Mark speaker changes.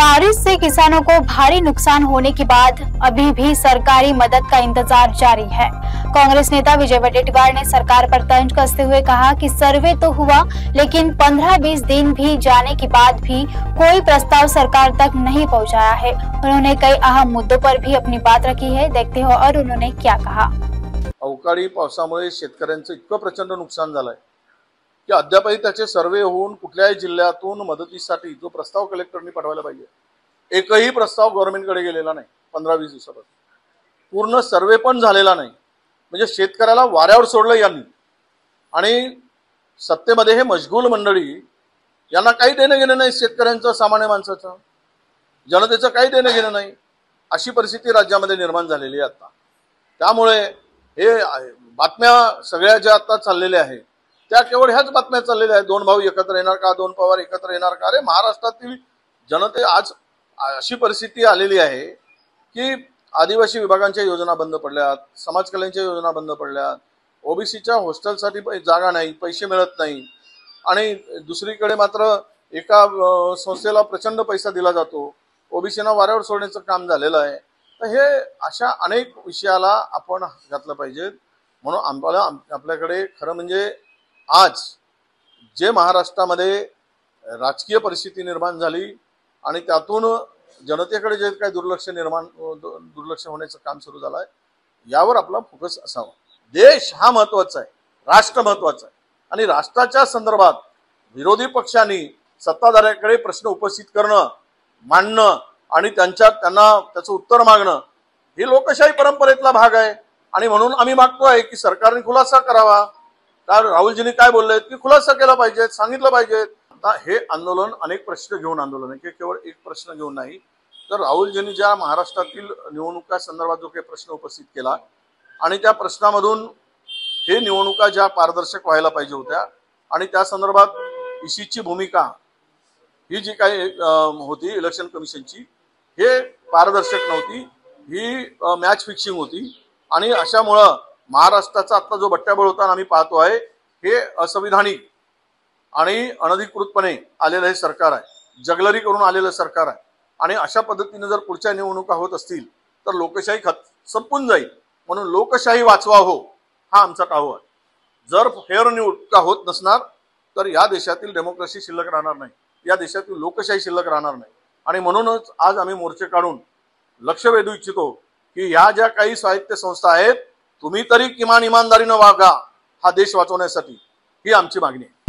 Speaker 1: बारिश से किसानों को भारी नुकसान होने के बाद अभी भी सरकारी मदद का इंतजार जारी है। कांग्रेस नेता विजय वडेट्टीवार ने सरकार पर तंज कसते हुए कहा कि सर्वे तो हुआ, लेकिन 15-20 दिन भी जाने के बाद भी कोई प्रस्ताव सरकार तक नहीं पहुंचाया है। उन्होंने कई अहम मुद्दों पर भी अपनी बात रखी है। देखते हो और उन्होंने क्या कहा।
Speaker 2: अवकाळी पावसामुळे शेतकऱ्यांचं इतकं प्रचंड नुकसान झालंय की अद्यापही त्याचे सर्वे होऊन कुठल्याही जिल्ह्यातून मदतीसाठी जो प्रस्ताव कलेक्टरनी पाठवायला पाहिजे, एकही प्रस्ताव गव्हर्नमेंटकडे गेलेला नाही। 15-20 दिवसापासून पूर्ण सर्वे पण झालेला नाही। म्हणजे शेतकऱ्याला वाऱ्यावर सोडलं यांनी। आणि सत्तेमध्ये हे मशगूल मंडळी यांना काही देणं घेणं नाही, शेतकऱ्यांचं सामान्य माणसाचं जनतेचं काही देणं घेणं नाही, अशी परिस्थिती राज्यामध्ये निर्माण झालेली आहे आता। त्यामुळे हे बातम्या सगळ्या ज्या आता चाललेल्या आहेत त्या केवळ ह्याच बातम्या चाललेल्या आहेत। दोन भाऊ एकत्र येणार का, दोन पवार एकत्र येणार का? अरे महाराष्ट्रातील जनते आज अशी परिस्थिती आलेली आहे की आदिवासी विभागांच्या योजना बंद पडल्यात, समाज कल्याणच्या योजना बंद पडल्यात, ओबीसीच्या हॉस्टेलसाठी जागा नाही, पैसे मिळत नाही, आणि दुसरीकडे मात्र एका संस्थेला प्रचंड पैसा दिला जातो, ओबीसीना वाऱ्यावर सोडण्याचं काम झालेलं आहे। तर हे अशा अनेक विषयाला आपण घातलं पाहिजे। म्हणून आपल्याकडे खरं म्हणजे आज जे महाराष्ट्रामध्ये राजकीय परिस्थिती निर्माण झाली आणि त्यातून जनतेकडे जे काही दुर्लक्ष होण्याचं काम सुरू झालं आहे, यावर आपला फोकस असावा। देश हा महत्त्वाचा आहे, राष्ट्र महत्त्वाचं आहे, आणि राष्ट्राच्या संदर्भात विरोधी पक्षांनी सत्ताधाऱ्याकडे प्रश्न उपस्थित करणं, मांडणं आणि त्यांना त्याचं उत्तर मागणं हे लोकशाही परंपरेतला भाग आहे। आणि म्हणून आम्ही मागतोय की सरकारने खुलासा करावा। कारण राहुलजींनी काय बोलले की खुलासा केला पाहिजे, सांगितलं पाहिजे। आता हे आंदोलन अनेक प्रश्न घेऊन आंदोलन आहे, की केवळ एक प्रश्न घेऊन नाही, तर राहुलजींनी ज्या महाराष्ट्रातील निवडणुका संदर्भात जो काही प्रश्न उपस्थित केला आणि त्या प्रश्नामधून हे निवडणुका ज्या पारदर्शक व्हायला पाहिजे होत्या आणि त्या संदर्भात ईसीची भूमिका ही जी काही होती इलेक्शन कमिशनची, हे पारदर्शक नव्हती, ही मॅच फिक्सिंग होती। आणि अशामुळं महाराष्ट्राचा आता जो बट्ट्याबोळ होता आम्ही पाहतो आहे, हे असंविधानिक आणि अनधिकृतपणे आलेलं हे सरकार आहे, जगलरी करून आलेलं सरकार आहे। आणि अशा पद्धतीने जर पुढच्या निवडणुका होत असतील तर लोकशाही संपून जाईल। म्हणून लोकशाही वाचवा हो, हा आमचा टाहो आहे। जर फेअर निवडणुका होत नसणार तर या देशातील डेमोक्रेसी शिल्लक राहणार नाही, या देशातील लोकशाही शिल्लक राहणार नाही। आणि म्हणूनच आज आम्ही मोर्चे काढून लक्ष वेधू इच्छितो की ह्या ज्या काही स्वायत्त संस्था आहेत, तुम्ही तरी किमान इमानदारीने वागा हा देश वाचवण्यासाठी, ही आमची मागणी आहे।